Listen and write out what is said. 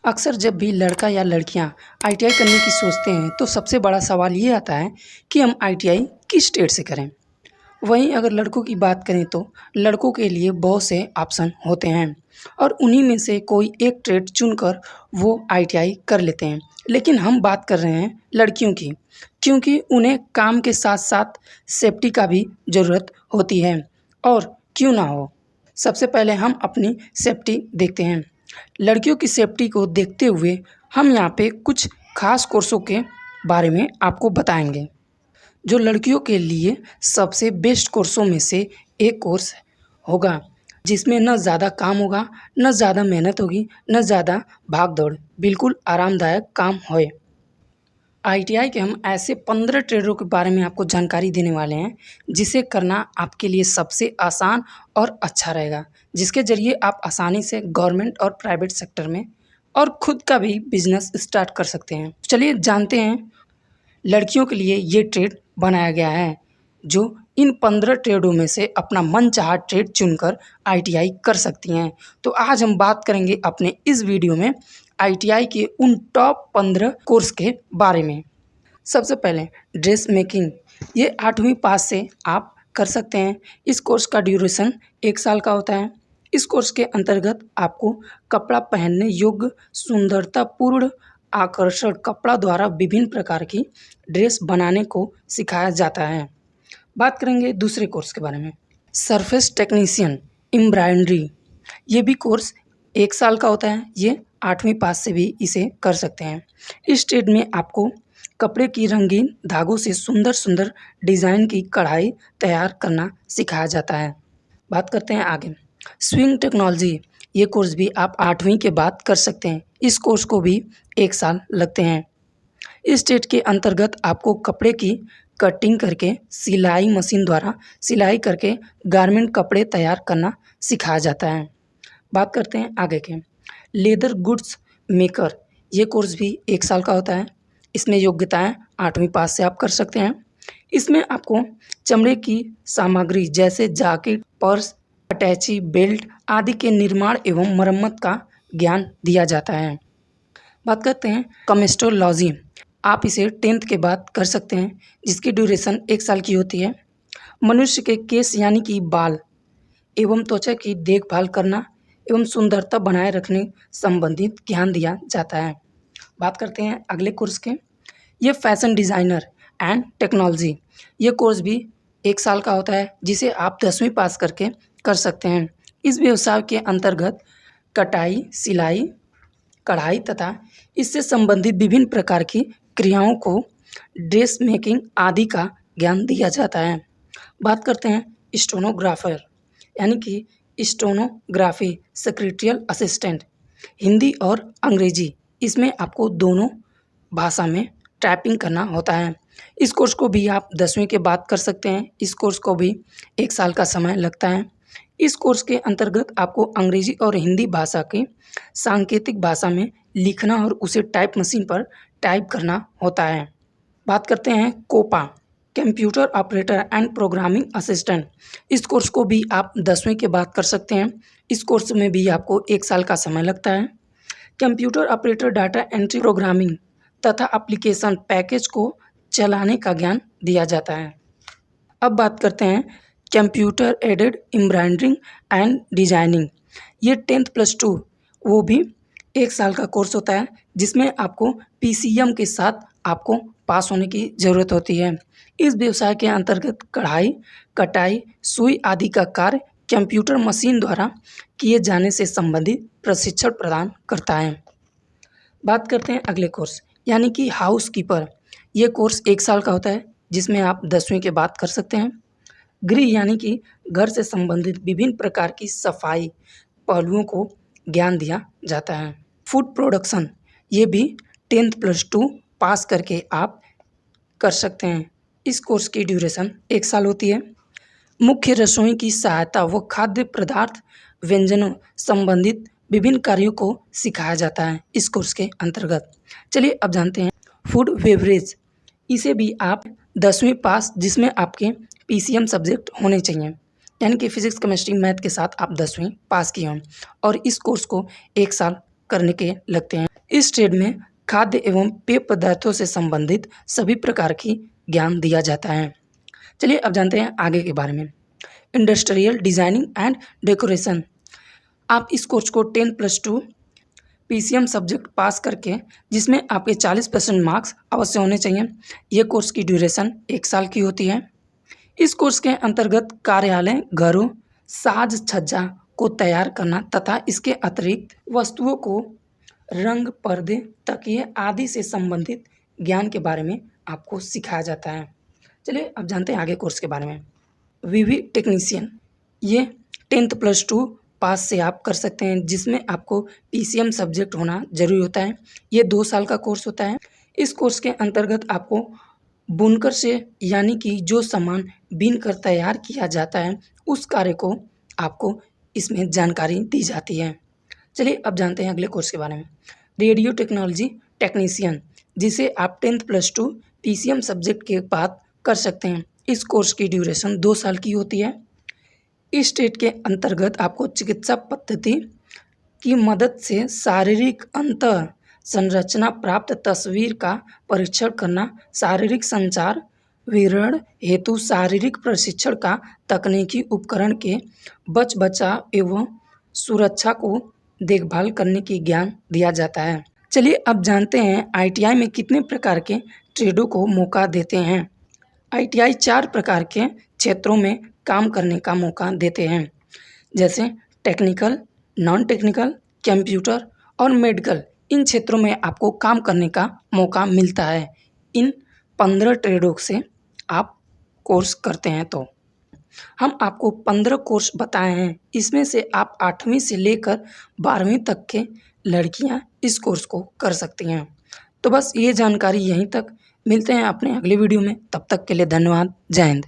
अक्सर जब भी लड़का या लड़कियां आईटीआई करने की सोचते हैं तो सबसे बड़ा सवाल ये आता है कि हम आईटीआई किस स्टेट से करें। वहीं अगर लड़कों की बात करें तो लड़कों के लिए बहुत से ऑप्शन होते हैं और उन्हीं में से कोई एक ट्रेड चुनकर वो आईटीआई कर लेते हैं। लेकिन हम बात कर रहे हैं लड़कियों की, क्योंकि उन्हें काम के साथ साथ सेफ्टी का भी ज़रूरत होती है। और क्यों ना हो, सबसे पहले हम अपनी सेफ्टी देखते हैं। लड़कियों की सेफ्टी को देखते हुए हम यहाँ पे कुछ खास कोर्सों के बारे में आपको बताएंगे, जो लड़कियों के लिए सबसे बेस्ट कोर्सों में से एक कोर्स होगा, जिसमें न ज़्यादा काम होगा, न ज़्यादा मेहनत होगी, न ज़्यादा भाग दौड़, बिल्कुल आरामदायक काम होए। आईटीआई के हम ऐसे 15 ट्रेडों के बारे में आपको जानकारी देने वाले हैं, जिसे करना आपके लिए सबसे आसान और अच्छा रहेगा, जिसके ज़रिए आप आसानी से गवर्नमेंट और प्राइवेट सेक्टर में और खुद का भी बिजनेस स्टार्ट कर सकते हैं। चलिए जानते हैं, लड़कियों के लिए ये ट्रेड बनाया गया है, जो इन 15 ट्रेडों में से अपना मनचाहा ट्रेड चुनकर आईटीआई कर सकती हैं। तो आज हम बात करेंगे अपने इस वीडियो में आईटीआई के उन टॉप 15 कोर्स के बारे में। सबसे पहले ड्रेस मेकिंग, ये 8वीं पास से आप कर सकते हैं। इस कोर्स का ड्यूरेशन 1 साल का होता है। इस कोर्स के अंतर्गत आपको कपड़ा पहनने योग्य सुंदरतापूर्ण आकर्षक कपड़ा द्वारा विभिन्न प्रकार की ड्रेस बनाने को सिखाया जाता है। बात करेंगे दूसरे कोर्स के बारे में, सरफेस टेक्नीशियन एम्ब्रॉयडरी। ये भी कोर्स 1 साल का होता है। ये 8वीं पास से भी इसे कर सकते हैं। इस ट्रेड में आपको कपड़े की रंगीन धागों से सुंदर सुंदर डिज़ाइन की कढ़ाई तैयार करना सिखाया जाता है। बात करते हैं आगे, स्विंग टेक्नोलॉजी। ये कोर्स भी आप 8वीं के बाद कर सकते हैं। इस कोर्स को भी 1 साल लगते हैं। इस ट्रेड के अंतर्गत आपको कपड़े की कटिंग करके सिलाई मशीन द्वारा सिलाई करके गारमेंट कपड़े तैयार करना सिखाया जाता है। बात करते हैं आगे के, लेदर गुड्स मेकर। ये कोर्स भी 1 साल का होता है। इसमें योग्यताएं 8वीं पास से आप कर सकते हैं। इसमें आपको चमड़े की सामग्री जैसे जैकेट, पर्स, अटैची, बेल्ट आदि के निर्माण एवं मरम्मत का ज्ञान दिया जाता है। बात करते हैं कॉस्मेटोलॉजी। आप इसे 10th के बाद कर सकते हैं, जिसकी ड्यूरेशन 1 साल की होती है। मनुष्य के केस यानी कि बाल एवं त्वचा की देखभाल करना एवं सुंदरता बनाए रखने संबंधित ज्ञान दिया जाता है। बात करते हैं अगले कोर्स के, ये फैशन डिज़ाइनर एंड टेक्नोलॉजी। ये कोर्स भी 1 साल का होता है, जिसे आप 10वीं पास करके कर सकते हैं। इस व्यवसाय के अंतर्गत कटाई, सिलाई, कढ़ाई तथा इससे संबंधित विभिन्न प्रकार की क्रियाओं को ड्रेस मेकिंग आदि का ज्ञान दिया जाता है। बात करते हैं स्टेनोग्राफर यानी कि स्टेनोग्राफी सेक्रेटरियल असिस्टेंट, हिंदी और अंग्रेजी। इसमें आपको दोनों भाषा में टाइपिंग करना होता है। इस कोर्स को भी आप 10वीं के बाद कर सकते हैं। इस कोर्स को भी 1 साल का समय लगता है। इस कोर्स के अंतर्गत आपको अंग्रेजी और हिंदी भाषा की सांकेतिक भाषा में लिखना और उसे टाइप मशीन पर टाइप करना होता है। बात करते हैं COPA, computer operator and programming assistant. इस कोर्स को भी आप 10वीं के बाद कर सकते हैं। इस कोर्स में भी आपको 1 साल का समय लगता है। Computer operator data entry, programming तथा एप्लीकेशन पैकेज को चलाने का ज्ञान दिया जाता है। अब बात करते हैं computer aided embroidering and designing. ये 10th + 2 वो भी 1 साल का कोर्स होता है, जिसमें आपको पीसीएम के साथ आपको पास होने की ज़रूरत होती है। इस व्यवसाय के अंतर्गत कढ़ाई, कटाई, सुई आदि का कार्य कंप्यूटर मशीन द्वारा किए जाने से संबंधित प्रशिक्षण प्रदान करता है। बात करते हैं अगले कोर्स यानी कि हाउसकीपर। ये कोर्स 1 साल का होता है, जिसमें आप 10वीं के बाद कर सकते हैं। गृह यानी कि घर से संबंधित विभिन्न प्रकार की सफाई पहलुओं को ज्ञान दिया जाता है। फूड प्रोडक्शन, ये भी 10th + 2 पास करके आप कर सकते हैं। इस कोर्स की ड्यूरेशन 1 साल होती है। मुख्य रसोई की सहायता व खाद्य पदार्थ व्यंजनों संबंधित विभिन्न कार्यों को सिखाया जाता है इस कोर्स के अंतर्गत। चलिए अब जानते हैं फूड बेवरेज। इसे भी आप 10वीं पास, जिसमें आपके पीसीएम सब्जेक्ट होने चाहिए, यानी कि फिजिक्स, केमिस्ट्री, मैथ के साथ आप 10वीं पास किए हों, और इस कोर्स को 1 साल करने के लगते हैं। इस ट्रेड में खाद्य एवं पेय पदार्थों से संबंधित सभी प्रकार की ज्ञान दिया जाता है। चलिए अब जानते हैं आगे के बारे में। Industrial designing and decoration. आप इस कोर्स को 10+2 PCM सब्जेक्ट पास करके, जिसमें आपके 40% मार्क्स अवश्य होने चाहिए। ये कोर्स की ड्यूरेशन 1 साल की होती है। इस कोर्स के अंतर्गत कार्यालय, घरों, साज सज्जा को तैयार करना तथा इसके अतिरिक्त वस्तुओं को रंग, पर्दे, तकिए आदि से संबंधित ज्ञान के बारे में आपको सिखाया जाता है। चलिए अब जानते हैं आगे कोर्स के बारे में। वीवी टेक्नीशियन, ये 10+2 पास से आप कर सकते हैं, जिसमें आपको PCM सब्जेक्ट होना ज़रूरी होता है। ये 2 साल का कोर्स होता है। इस कोर्स के अंतर्गत आपको बुनकर से, यानी कि जो सामान बीन कर तैयार किया जाता है, उस कार्य को आपको इसमें जानकारी दी जाती है। चलिए अब जानते हैं अगले कोर्स के बारे में। रेडियो टेक्नोलॉजी टेक्नीशियन, जिसे आप 10+2 PCM सब्जेक्ट के बाद कर सकते हैं। इस कोर्स की ड्यूरेशन 2 साल की होती है। इस ट्रेड के अंतर्गत आपको चिकित्सा पद्धति की मदद से शारीरिक अंतः संरचना प्राप्त तस्वीर का परीक्षण करना, शारीरिक संचार विवरण हेतु शारीरिक प्रशिक्षण का तकनीकी उपकरण के बचाव एवं सुरक्षा को देखभाल करने की ज्ञान दिया जाता है। चलिए अब जानते हैं ITI में कितने प्रकार के ट्रेडों को मौका देते हैं। ITI 4 प्रकार के क्षेत्रों में काम करने का मौका देते हैं, जैसे टेक्निकल, नॉन टेक्निकल, कंप्यूटर और मेडिकल। इन क्षेत्रों में आपको काम करने का मौका मिलता है। इन 15 ट्रेडों से आप कोर्स करते हैं तो हम आपको 15 कोर्स बताए हैं। इसमें से आप 8वीं से लेकर 12वीं तक के लड़कियां इस कोर्स को कर सकती हैं। तो बस ये जानकारी यहीं तक। मिलते हैं अपने अगले वीडियो में, तब तक के लिए धन्यवाद। जय हिंद।